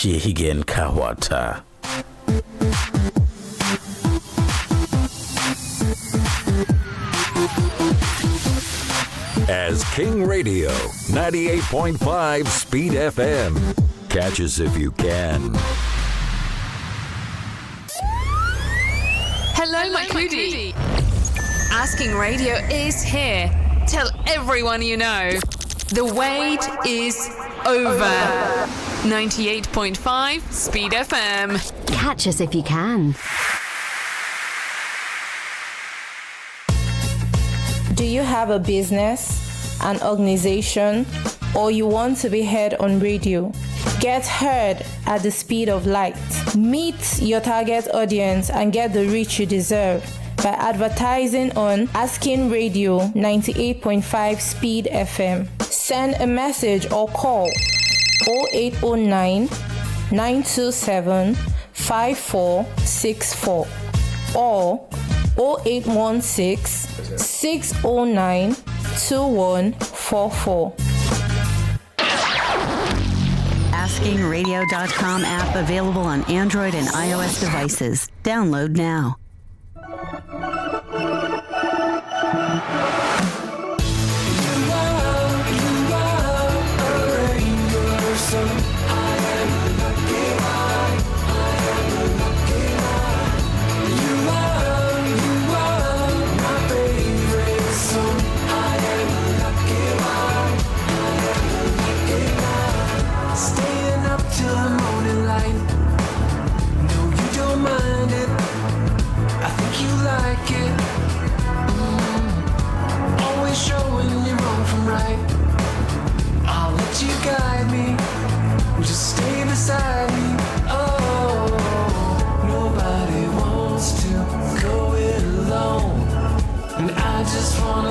Shihigen Kawata. As King Radio, 98.5 Speed FM. Catch us if you can. Hello, my Cootie. Asking Radio is here. Tell everyone you know. The wait is over. 98.5 Speed FM. Catch us if you can. Do you have a business, an organization, or you want to be heard on radio? Get heard at the speed of light. Meet your target audience and get the reach you deserve by advertising on Asking Radio 98.5 Speed FM. Send a message or call 0809 927 5464 or 0816 609 2144. AskingRadio.com app available on Android and iOS devices. Download now.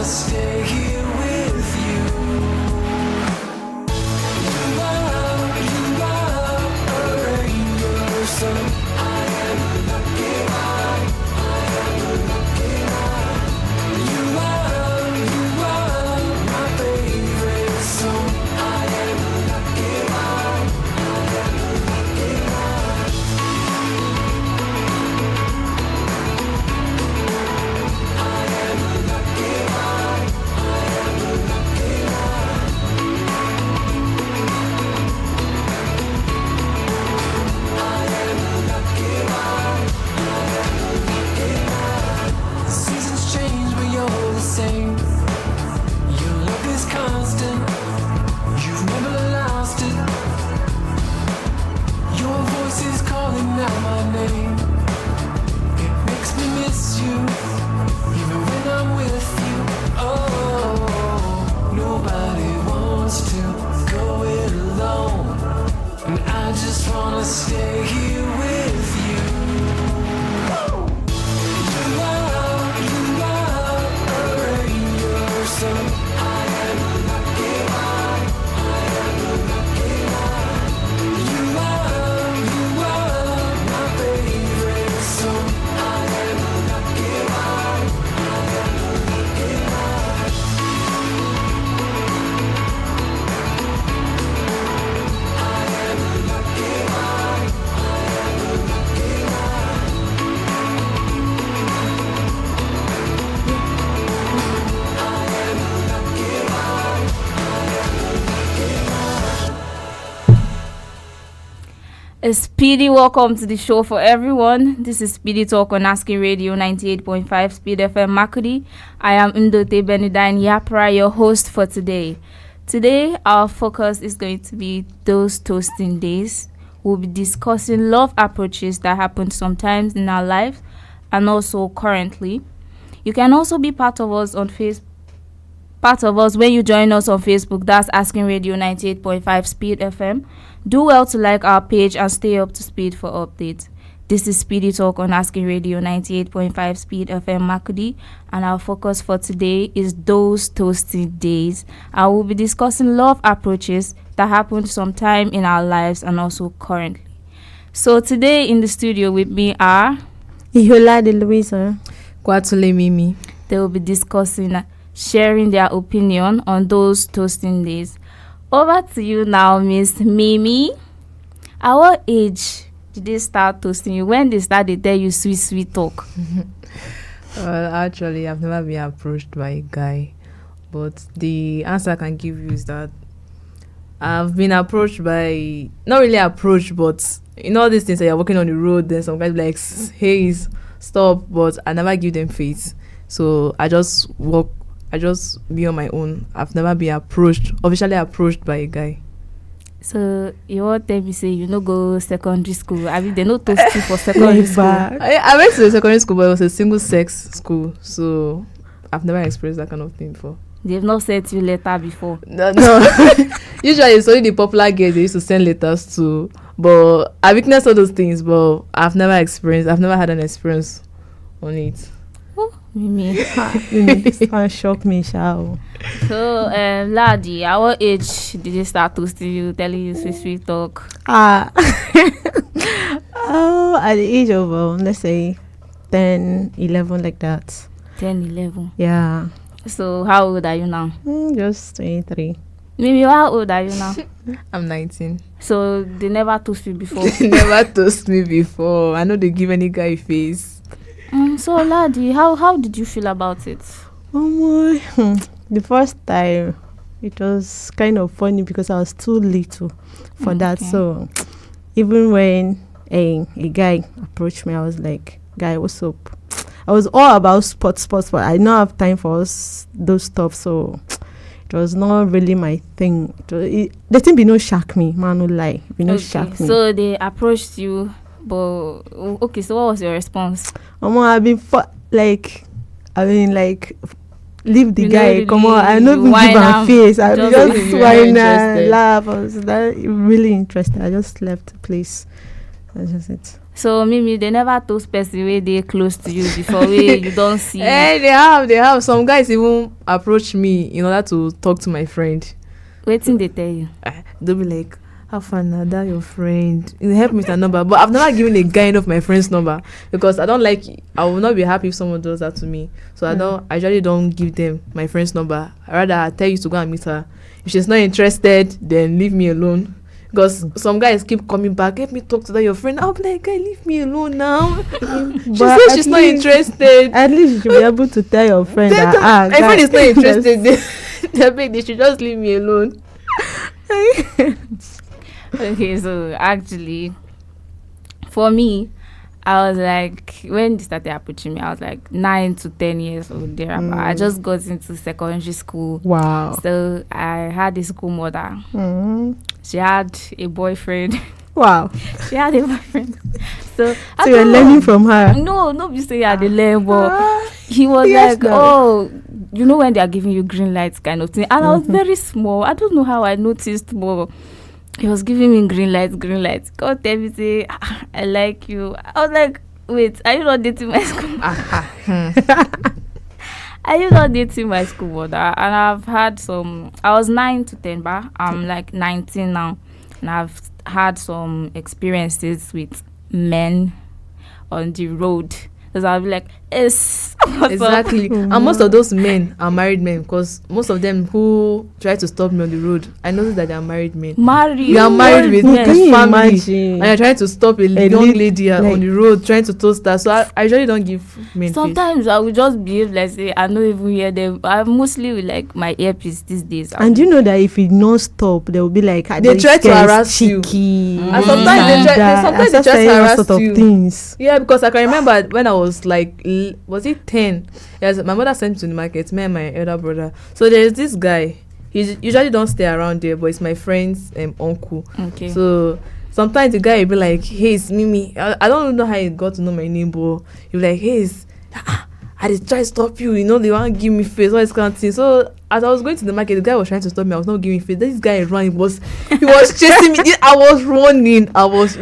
Stay here with you. You are a rainbow sun. I am a lucky one. I am a lucky one. You are my favorite song. I am a lucky one. I am a lucky one. I am a lucky one. Seasons change, but you're the same. Your love is constant. You've never lost it. Your voice is calling out my name. It makes me miss you, even when I'm with you. Oh, nobody wants to go it alone, and I just wanna stay here with you. I am a lucky one. I am a lucky one. You are my favorite song. I am a lucky one. I am a lucky one. I am a lucky one. I am a lucky A speedy welcome to the show for everyone. This is Speedy Talk on Asking Radio 98.5 Speed FM Makudi. I am Ndote Benedine Yaapera, your host for today. Today, our focus is going to be those toasting days. We'll be discussing love approaches that happen sometimes in our lives and also currently. You can also be part of us on Facebook. Part of us when you join us on Facebook. That's Asking Radio 98.5 Speed FM. Do well to like our page and stay up to speed for updates. This is Speedy Talk on Asking Radio 98.5 Speed FM Makudi, and our focus for today is those toasting days. I will be discussing love approaches that happen sometime in our lives and also currently. So today in the studio with me are Ihola de Louisa, Kwatule Mimi. They will be discussing, sharing their opinion on those toasting days. Over to you now, Miss Mimi. At what age did they start toasting you? When they start, they tell you sweet talk. Well, actually, I've never been approached by a guy, but the answer I can give you is that I've been approached by, not really approached, but all these things that you're walking on the road, then some guys be like, hey, stop, but I never give them face. So I just walk, I just be on my own. I've never been officially approached by a guy. So you want tell me say you no go secondary school? I mean, they no toast you for secondary school. I went to the secondary school, but it was a single sex school, so I've never experienced that kind of thing before. They've not sent you letter before. No. Usually it's only the popular girls they used to send letters to, but I witnessed all those things, but I've never had an experience on it. Oh, Mimi. This one shocked me, Shao. So, Laady, at what age did they start toasting you, telling you sweet talk? At the age of, let's say, 10, 11, like that. 10, 11. Yeah. So, how old are you now? Just 23. Mimi, how old are you now? I'm 19. So, they never toast you before? They never toast me before. I know they give any guy face. So, Laady, how did you feel about it? Oh my. The first time, it was kind of funny because I was too little for that. So, even when a guy approached me, I was like, guy, what's up? I was all about sports, but I don't have time for those stuff. So, it was not really my thing. The thing be no shock me, man, no lie. Be no shock me. So, they approached you, but, okay, so what was your response? I've been, leave the guy, come on. I know give my face. I just whine and laugh. I was really interested. I just left the place. That's just it. So, Mimi, they never toast person where they close to you before where you don't see. They have. Some guys even approach me in order to talk to my friend. Waiting, they tell you. They'll be like, have fun now, that your friend. You help me with a number. But I've never given a guy of my friend's number because I will not be happy if someone does that to me. So I usually don't give them my friend's number. Rather, I tell you to go and meet her. If she's not interested, then leave me alone. Because some guys keep coming back, help me talk to that your friend. I'll be like, guy, leave me alone now. She says she's not interested. At least you should be able to tell your friend that my friend is not interested. They should just leave me alone. Okay, so actually, for me, I was like, when they started approaching me, I was like 9 to 10 years old there. I just got into secondary school. Wow. So I had a school mother. She had a boyfriend. Wow. She had a boyfriend. So you're learning from her? No, you say you had a learn, but he was you know when they are giving you green lights kind of thing. And I was very small. I don't know how I noticed, but he was giving me green lights. God tell me, say, I like you. I was like, wait, are you not dating my school? Are you not dating my school mother? And I've had I was 9 to 10, but I'm like 19 now. And I've had some experiences with men on the road. Because I'll be like, yes. Exactly. And most of those men are married men because most of them who try to stop me on the road, I noticed that they are married men. Married? They are married with his family. Imagine? And you're trying to stop a young lady on the road trying to toast her. So I usually don't give men sometimes I will just behave like, say, I don't even hear them. I mostly with like my earpiece these days. And you know that if it not stop, they will be like, they try to harass you. And sometimes they try to harass you. Things. Yeah, because I can remember when I was like, was it 10? Yes, my mother sent me to the market, me and my elder brother. So there's this guy. He usually don't stay around there, but it's my friend's uncle. Okay. So sometimes the guy will be like, hey, it's Mimi. I don't know how he got to know my name, but he'll be like, hey, I just try to stop you. They want to give me face. All this kind of thing. So as I was going to the market, the guy was trying to stop me. I was not giving face. This guy ran. He was chasing me. I was running. Me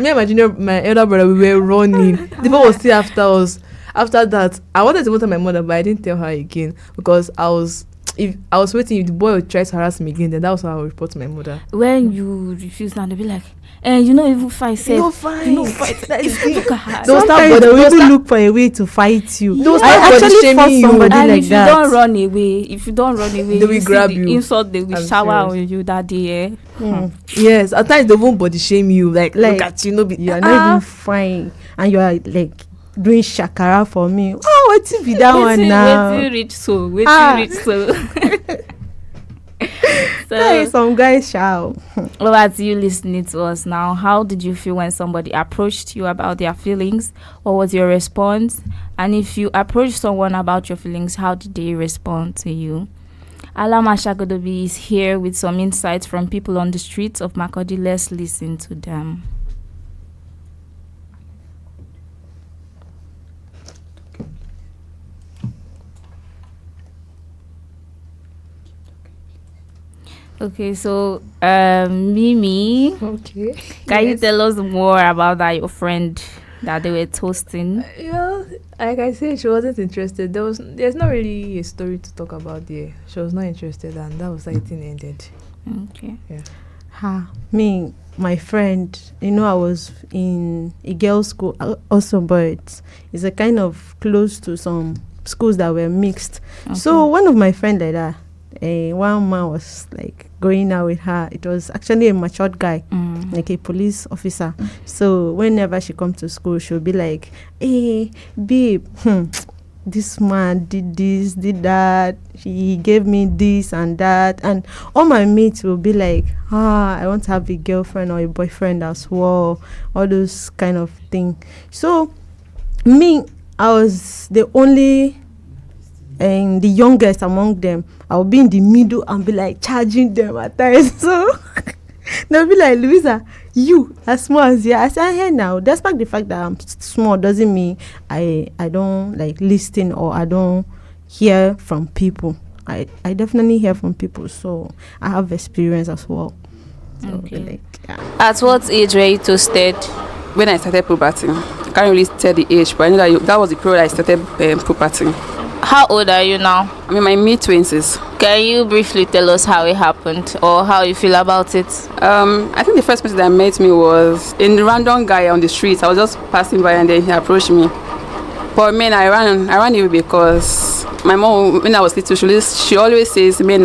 and my elder brother, we were running. The people was still after us. After that, I wanted to go to my mother, but I didn't tell her again because I was waiting. If the boy would try to harass me again, then that was how I would report to my mother. When you refuse now, they'll be like, and you know even fight self. No fight. You know fight. That is look at her. Those Sometimes time they will those even time- look for a way to fight you. Those I time body actually shaming fought you. somebody And like if you that. don't run away, They will see grab the you. insult they will I'm shower serious. on you that day. Eh? Yes, at times they won't body shame you. Like look at you, no be. You are not even fine, and you are like doing shakara for me. Oh, what be that one now? Waiting rich so. Rich so. Hey, So, some guys shout. over to you listening to us now. How did you feel when somebody approached you about their feelings? What was your response? And if you approached someone about your feelings, how did they respond to you? Alama Shagodobi is here with some insights from people on the streets of Makurdi. Let's listen to them. Okay, so Mimi, Okay. can you tell us more about that your friend that they were toasting? Well, like I said, she wasn't interested. There's not really a story to talk about there. She was not interested, and that was how it ended. Okay. Me, my friend, I was in a girls' school also, but it's a kind of close to some schools that were mixed. So one of my friend like that, one man was like going out with her. It was actually a matured guy, like a police officer. So whenever she come to school, she'll be like, "Hey, babe, this man did this, did that. He gave me this and that." And all my mates will be like, I want to have a girlfriend or a boyfriend as well. All those kind of thing. So me, I was the only and the youngest among them. I'll be in the middle and be like charging them at times. So they'll be like, "Louisa, you as small as you." I say, "Hey, now, despite the fact that I'm small doesn't mean I don't like listen or I don't hear from people. I definitely hear from people, so I have experience as well." So, Okay. At what age were you toasted? When I started puberty. I can't really tell the age, but I know that that was the period I started puberty. How old are you now? I'm in my mid-20s. Can you briefly tell us how it happened or how you feel about it? I think the first person that met me was a random guy on the street. I was just passing by and then he approached me. But man, I ran away because my mom, when I was little, she always says men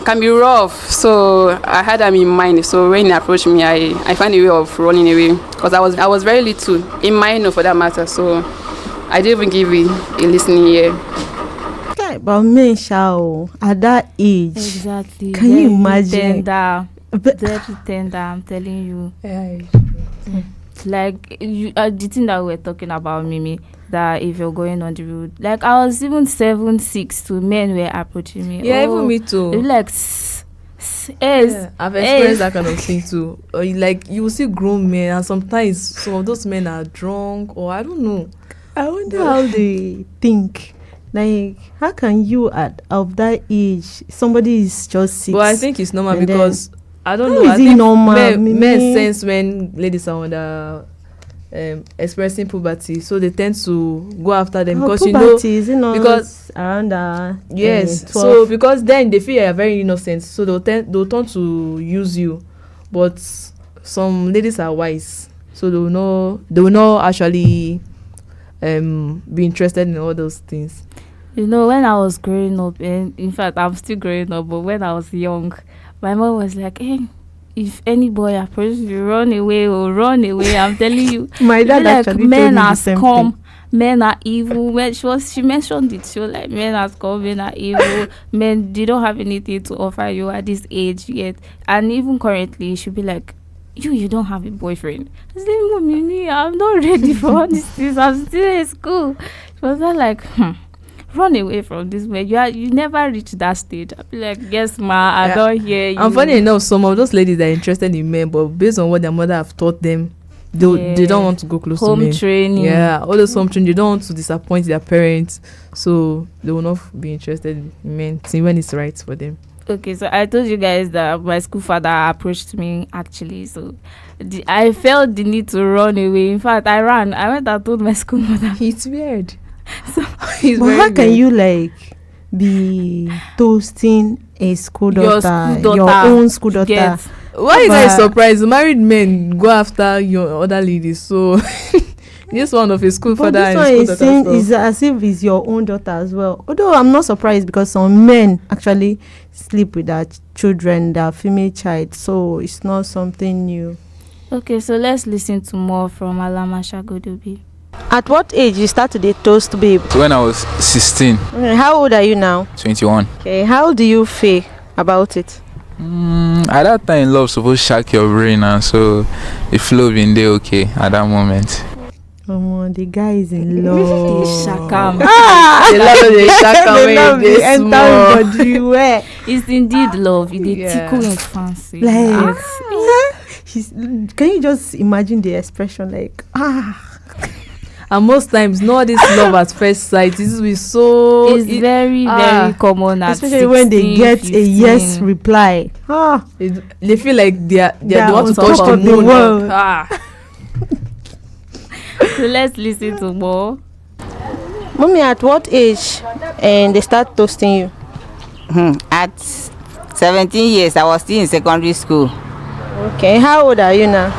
can be rough. So I had them in mind. So when he approached me, I found a way of running away because I was very little, in minor for that matter. So I didn't even give it a listening ear. But men shall at that age. Exactly. Can you imagine? Very tender, I'm telling you. Yeah. Like the thing that we were talking about, Mimi, that if you're going on the road, like I was even 7'6" to men were approaching me. Yeah, even me too. They were like, I've experienced that kind of thing too. Like you will see grown men, and sometimes some of those men are drunk, or I don't know. I wonder how they think. Like, how can you at of that age, somebody is just 6? But I think it's normal and because I don't how know. I is it think normal? men sense when ladies are under expressing puberty, so they tend to go after them because puberty, is it not because around yes. 12? So because then they feel you're very innocent, so they'll turn to use you. But some ladies are wise, so they will not actually be interested in all those things. You know, when I was growing up, and in fact I'm still growing up, but when I was young, my mom was like, "Hey, if any boy approaches you, run away or run away." I'm telling you. My dad like actually men told me are the same scum, thing. men are evil. When she mentioned it, she was like, "Men are scum, men are evil, men they don't have anything to offer you at this age yet." And even currently, she'll be like, You don't have a boyfriend. I said, "Mommy, I'm not ready for all these things. I'm still in school." She was like, run away from this man. You never reach that stage. I'll be like, "Yes, ma, I don't hear you." And funny enough, some of those ladies are interested in men, but based on what their mother have taught them, they don't want to go close to men. Home training. Yeah, all those home training, they don't want to disappoint their parents, so they will not be interested in men when it's right for them. Okay, so I told you guys that my school father approached me actually. So I felt the need to run away. In fact, I ran. I went and told my school mother. It's weird. So It's But very how can weird. you like be toasting a school Your daughter, school your daughter, own school daughter, get Why you guys surprised? Married men go after your other ladies. So this one of his school But father this and one school is daughter saying stuff. is as if it's your own daughter as well. Although I'm not surprised because some men actually sleep with their children, their female child. So it's not something new. Okay, so let's listen to more from Alama Shagodobi. At what age you start to date toast babe? When I was 16, Okay, how old are you now? 21. Okay, how do you feel about it? At that time, love supposed to shock your brain, and so the flow been there okay at that moment. The guy is in love. Shakam. They love the shaka They when love they the entire body where It's indeed love. It Yeah. tickle in fancy. like Yes. can you just imagine the expression like And most times, not this love at first sight. This will be so. It's very common at especially when they 16, get 15. a yes reply. They feel like they're They the are one on to touch top the of the moon. world. So let's listen to more. Mommy, at what age and they start toasting you? At 17 years, I was still in secondary school. Okay, how old are you now?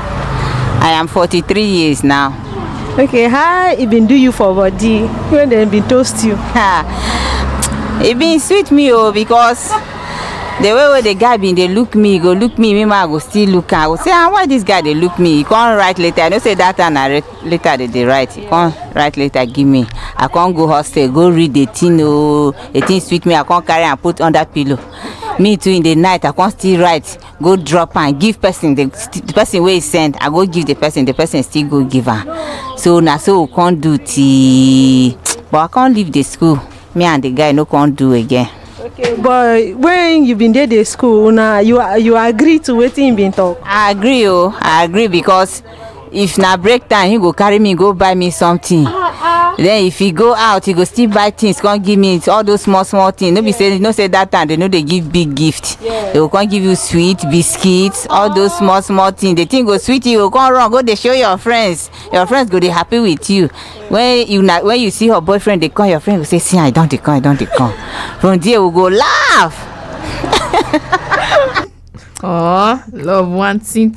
I am 43 years now. Okay, how it been do you for body when they been toast you? It been sweet me because the way the guy been they look me, go look me I go still look am. I go say, why this guy they look me? He can't write later. I don't say that and I later they write. He can't write later, give me. I can't go hostel, go read the thing, the thing sweet me, I can't carry and put under pillow. Me too in the night, I can't still write, go drop and give person, the person where he send, I go give the person still go give her. So now so we can't do tea, but I can't leave the school. Me and the guy no can't do again. Okay, but when you been there the school, now you agree to waiting been talk. I agree because if na break time he go carry me go buy me something. Then if he go out he go still buy things, come give me all those small things. No be say that time they know they give big gift. They will come give you sweet biscuits, all those small things. The thing go sweet, you go come run go they show your friends. Your friends go they happy with you. When you see her boyfriend they come, your friend go say, see I don't come. From there we go laugh. Oh, love one thing.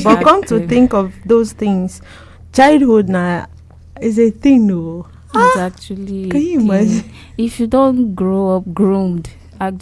But come to think of those things, childhood now is a thing, no. It's actually Can you imagine? if you don't grow up groomed and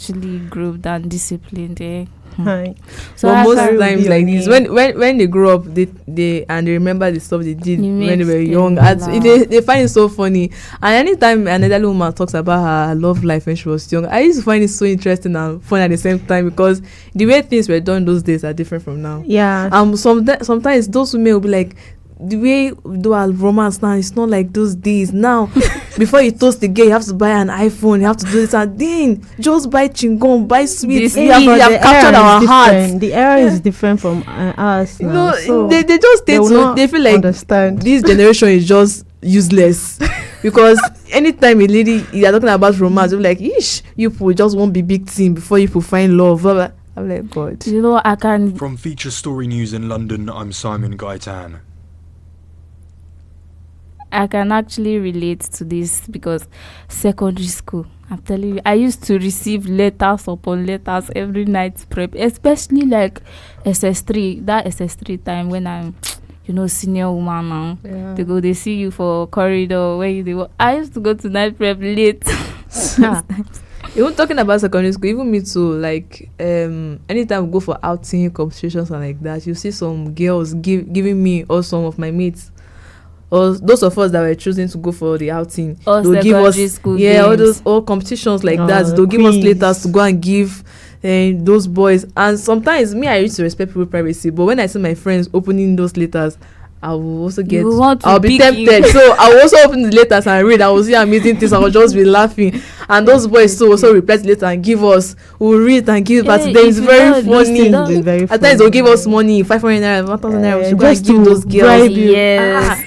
disciplined, Hi. So But most that's times like this, when they grow up, they remember the stuff they did when they were young. They find it so funny. And anytime another woman talks about her love life when she was young, I used to find it so interesting and fun at the same time because the way things were done those days are different from now. Yeah. Sometimes those women will be like, the way we do our romance now, it's not like those days. Now, before you toast the girl, you have to buy an iPhone, you have to do this and then just buy chingom, buy sweets. We have captured our hearts. The era is different from us now. No, so they just they will not they feel like understand. this generation is just useless because anytime a lady you are talking about romance, you're like, ish, you people just won't be big thing before you people find love. Blah, blah. I'm like, God. You know, I can. From Feature Story News in London, I'm Simon Gaitan. I can actually relate to this because secondary school, I'm telling you, I used to receive letters upon letters every night prep, especially like SS3, that SS3 time when I'm, senior woman now. Yeah. They see you for corridor where I used to go to night prep late. Even talking about secondary school, even me too, like anytime we go for outing competitions and like that, you see some girls giving me or some of my mates or those of us that were choosing to go for the outing, they'll give us all competitions like that. They'll give us letters to go and give those boys. And sometimes I used to respect people's privacy, but when I see my friends opening those letters, I will also I'll be tempted. So I will also open the letters and read. I will see amazing things. I will just be laughing. And those boys too also reply the letter and give us. We'll read and give but then it's very funny. At times they'll give us money, 500 naira, 1,000 naira. We should go and give those girls. Yes.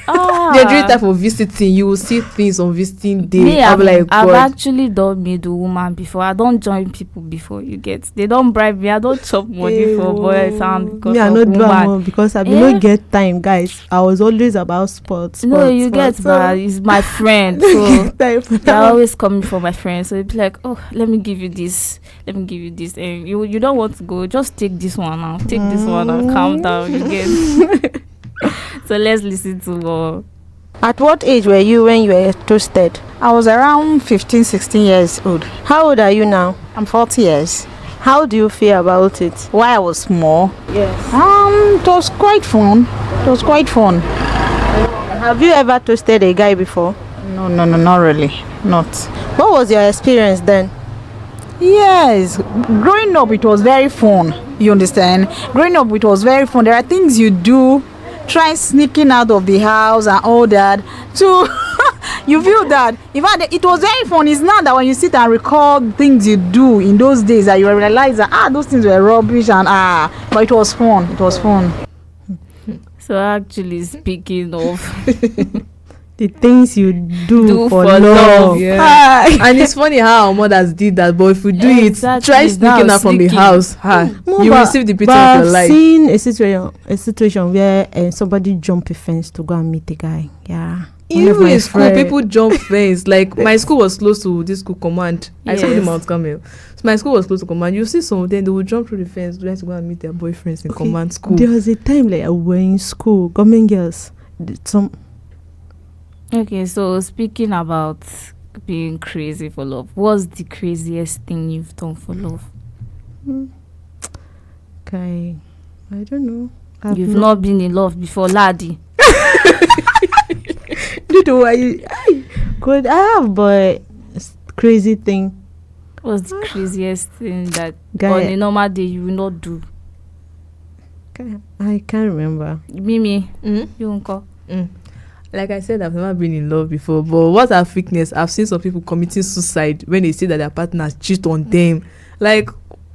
They're doing type of visiting. You will see things on visiting day. I've actually done middle woman before. I don't join people before you get. They don't bribe me. I don't chop money for boys and because I not do because I don't get time, guys. I was always about sports. No, you get but it's my friend. So they're always coming for my friend. friend, so it'd be like, oh, let me give you this, and you don't want to go, just take this one now, take this one and calm down, you get. So let's listen to more. At what age were you when you were toasted? I was around 15, 16 years old. How old are you now? I'm 40 years. How do you feel about it? While I was small, yes. It was quite fun. It was quite fun. Have you ever toasted a guy before? No, not really. Not. What was your experience then? Yes, growing up it was very fun. You understand? Growing up it was very fun. There are things you do, try sneaking out of the house and all that. So you feel that. In fact, it was very fun. It's not that when you sit and recall things you do in those days that you realize that those things were rubbish and but it was fun. It was fun. So actually, speaking of the things you do for love. Yeah. And it's funny how our mothers did that, but if you do try sneaking out from the house, you receive the pity of your life. I've seen a situation where somebody jumped a fence to go and meet a guy. Yeah. Even in school, people jump fence. Like my school was close to this school command. I schooled in Mount Carmel. So my school was close to command. You see some of them, they will jump through the fence trying to go and meet their boyfriends in command school. There was a time like we were in school, government girls, Okay, so speaking about being crazy for love, what's the craziest thing you've done for love? Okay, I don't know. You've not been in love before, Laady. Dude, why? Good, I have, but crazy thing. What's the craziest thing that Guy, on a normal day you will not do? I can't remember. Mimi, you uncle. Like I said, I've never been in love before, but what are fakeness? I've seen some people committing suicide when they say that their partners cheat on them. Like,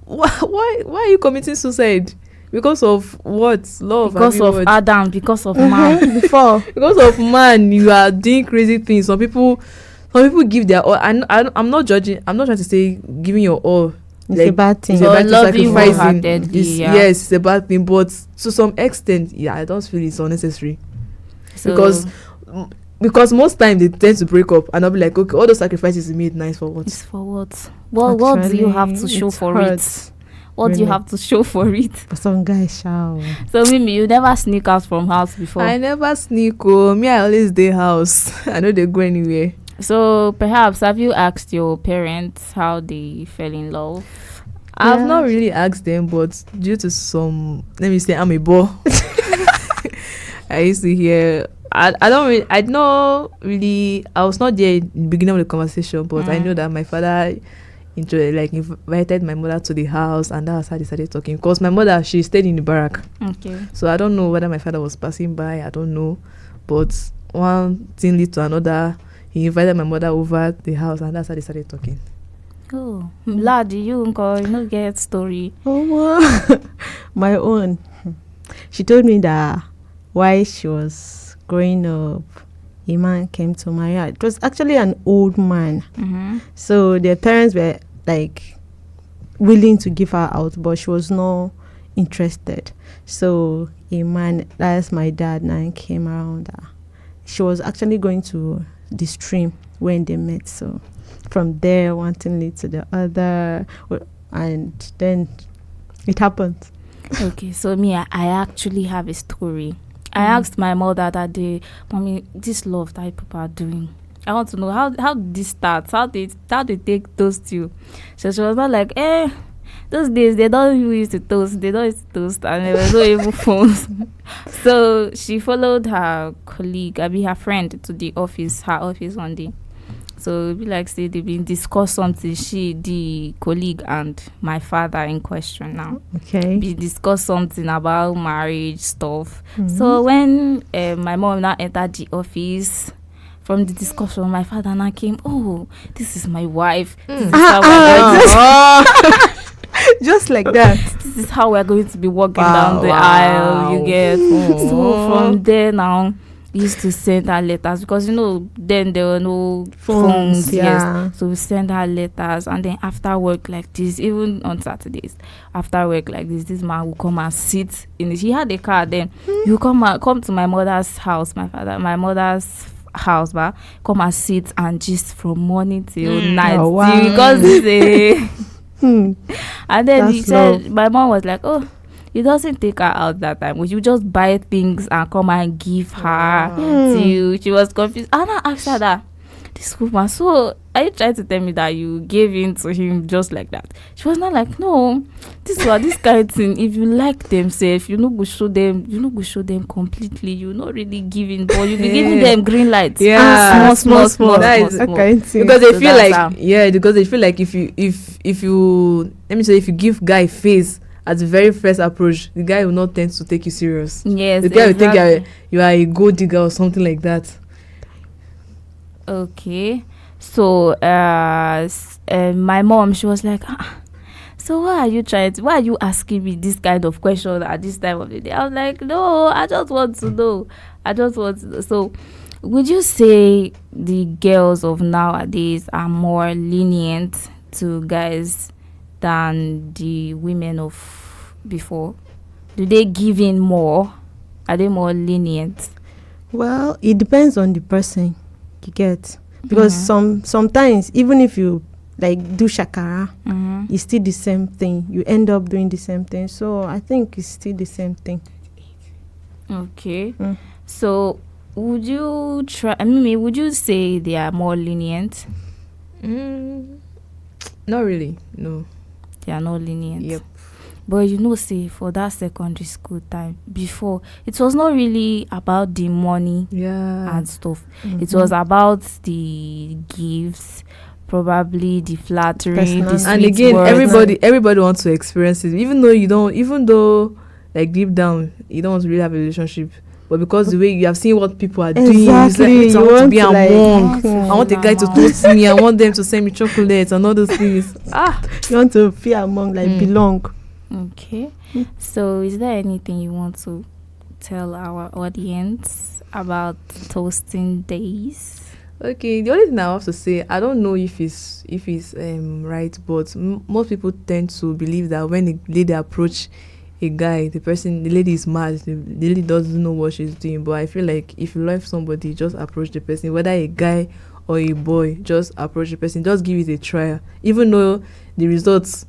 why are you committing suicide? Because of what? Love? Because of what? Adam, because of man. Because of man, you are doing crazy things. Some people give their all. I'm not judging. I'm not trying to say giving your all. It's a bad thing. It's a bad thing. Sacrificing. Yes, it's a bad thing. But to some extent, I don't feel it's unnecessary. So because most times they tend to break up and I'll be like, okay, all those sacrifices you made, nice for what? It's for what? What do you have to show for it? What do you have to show for it? For some guys, shower. So Mimi, you never sneak out from house before? I never sneak. Me, I always stay house. I know they go anywhere. So perhaps have you asked your parents how they fell in love? I've not really asked them, but due to some, let me say, I'm a boy. I used to hear. I was not there in the beginning of the conversation, but I know that my father invited my mother to the house, and that's how they started talking. Because my mother, she stayed in the barrack. Okay. So I don't know whether my father was passing by. I don't know, but one thing led to another. He invited my mother over the house, and that's how they started talking. Oh, Laady, you no get story. Oh, my own. She told me that while she was growing up, a man came to marry her. It was actually an old man. So their parents were like willing to give her out, but she was not interested. So a man, that's my dad, now came around her. She was actually going to the stream when they met. So from there, one thing leads to the other, and then it happened. Okay, so me, I actually have a story. I asked my mother that day, Mommy, this love that people are doing, I want to know how did this start? How they take those two? So she was not like, those days they don't even use to toast. They don't use to toast, and there was no even phones. So she followed her colleague, her friend, to her office one day. So it'd be like, say they've been discuss something. She, the colleague, and my father in question now. Okay. Be discuss something about marriage stuff. So when my mom now entered the office, from the discussion, my father now came. Oh, this is my wife. This is how we're going to just like that. This is how we're going to be walking down the aisle. You get. So from there now, we used to send her letters because then there were no phones. Yes, so we send her letters, and then after work like this, even on Saturdays, after work like this man will come and sit in it. He had a car then. You come to my mother's house, my mother's house, but come and sit and just from morning till Mm. night. Oh, wow. Because and then That's he said, love. my mom was like, oh, he doesn't take her out that time. We should just buy things and come and give her. Till she was confused. And I asked her that, this woman, so are you trying to tell me that you gave in to him just like that? She was not like, no, this kind of thing. If you like themselves, you know, go show them completely. You not really giving, but you be giving them green lights. Small. That is because they feel like because they feel like if you let me say, if you give guy face at the very first approach, the guy will not tend to take you serious. Yes, the guy will think you are a gold digger or something like that. Okay, so my mom, she was like, so why are you asking me this kind of question at this time of the day? I was like, no, I just want to know. So would you say the girls of nowadays are more lenient to guys than the women of before? Do they give in more? Are they more lenient? Well, it depends on the person you get, because sometimes even if you like do shakara, it's still the same thing. You end up doing the same thing. So I think it's still the same thing. Okay. So would you would you say they are more lenient? Not really, no. They are not lenient. Yep. But you know, say for that secondary school time before, it was not really about the money and stuff. It was about the gifts, probably the flattery, the sweet and again words. everybody wants to experience it, even though like deep down you don't want to really have a relationship, but because the way you have seen what people are doing, it's like, I want to be among. I want a guy to toast me. I want them to send me chocolates and all those things. You want to feel among, like belong. Okay. So is there anything you want to tell our audience about toasting days? Okay, the only thing I have to say, I don't know if it's right, but most people tend to believe that when a lady approach a guy, the lady is mad, the lady doesn't know what she's doing. But I feel like if you love somebody, just approach the person, whether a guy or a boy, just approach the person, just give it a try. Even though the results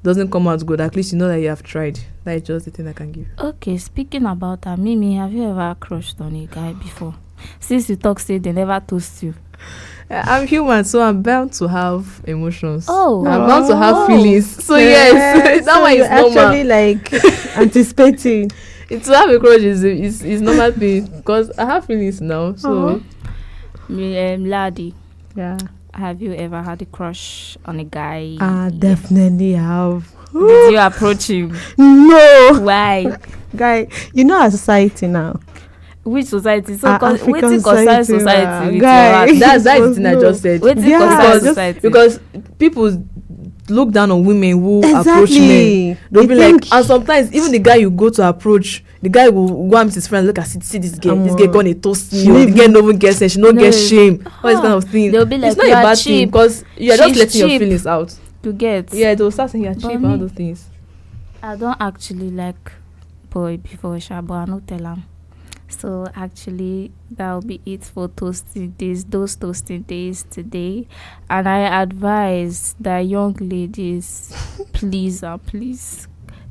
doesn't come out good, at least you know that you have tried. That is just the thing I can give. Okay, speaking about that, Mimi, have you ever crushed on a guy before? Since you say they never toast you. I'm human, so I'm bound to have emotions. I'm bound to have feelings. So yes, that one is normal. Actually, like anticipating. To have a crush is normal thing, because I have feelings now. So, Laady, yeah. Have you ever had a crush on a guy? I definitely have. Did you approach him? No. Why? Guy, you know our society now. Which society? So African society. Guy. That's the thing I just said. Because people look down on women who approach men. They'll be like, and sometimes even the guy you go to approach, the guy will go and meet his friend, look at see this girl. This girl gonna toast me. The girl no even get sense. She no get shame. All this kind of thing. They'll be like, it's not a bad thing, because you are just letting your feelings out. To get. Yeah, they'll start saying you're cheap and all those things. I don't actually like boy before but I no tell him. So actually that'll be it for toasting days, those toasting days today. And I advise that young ladies, please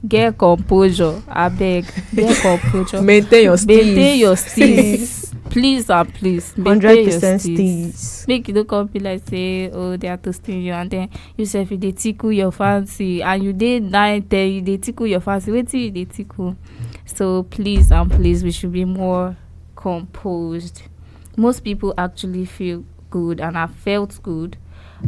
get composure. I beg, get composure. Maintain your steez. Please and please. 100% steez. Make you don't come be like say, oh, they are toasting you, and then you say if they tickle your fancy, and you did 9-10, you they tickle your fancy. Wait till they tickle. So please and please, we should be more composed. Most people actually feel good and have felt good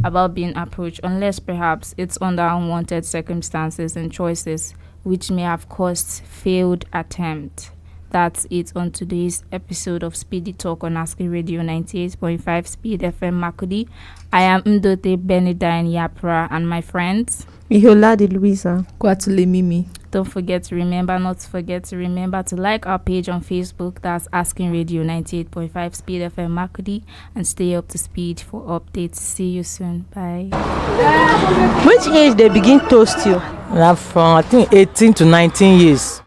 about being approached, unless perhaps it's under unwanted circumstances and choices which may have caused failed attempt. That's it on today's episode of Speedy Talk on Asking Radio 98.5 Speed FM Makudi. I am Ndote Benedine Yaapera, and my friends Laady Louisa Kwatule Mimi. Don't forget to remember to like our page on Facebook. That's Asking Radio 98.5 Speed FM Makudi, and stay up to speed for updates. See you soon. Bye. Which age they begin toast you? From I think 18 to 19 years.